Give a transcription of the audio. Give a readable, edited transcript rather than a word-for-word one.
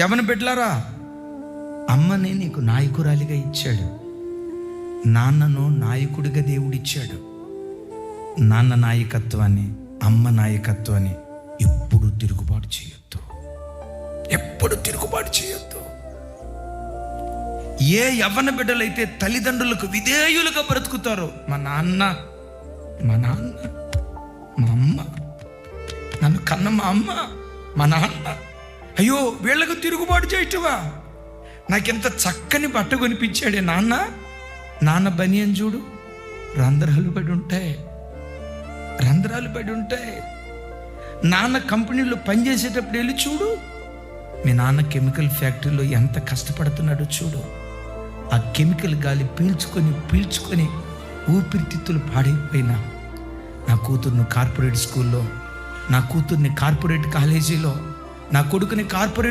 యవన బిడ్డలారా, అమ్మని నీకు నాయకురాలిగా ఇచ్చాడు, నాన్నను నాయకుడిగా దేవుడిచ్చాడు. నాన్న నాయకత్వాన్ని, అమ్మ నాయకత్వాన్ని ఎప్పుడు తిరుగుబాటు చేయొద్దు, ఎప్పుడు తిరుగుబాటు చేయొద్దు. ఏ యవ్వన బిడ్డలైతే తల్లిదండ్రులకు విధేయులుగా బ్రతుకుతారో, మా నాన్న, మా అమ్మ, నన్ను కన్న మా అమ్మ, మా నాన్న, అయ్యో వీళ్ళకు తిరుగుబాటు చేయటవా, నాకెంత చక్కని బట్ట కొనిపించాడే నాన్న బనియన్ చూడు, రంధ్రాలు పడి ఉంటాయి. నాన్న కంపెనీలో పనిచేసేటప్పుడు వెళ్ళి చూడు, మీ నాన్న కెమికల్ ఫ్యాక్టరీలో ఎంత కష్టపడుతున్నాడో చూడు. ఆ కెమికల్ గాలి పీల్చుకొని ఊపిరితిత్తులు పాడైపోయినా, నా కూతుర్ని కార్పొరేట్ స్కూల్లో, నా కూతుర్ని కార్పొరేట్ కాలేజీలో, నా కొడుకుని కార్పొరేట్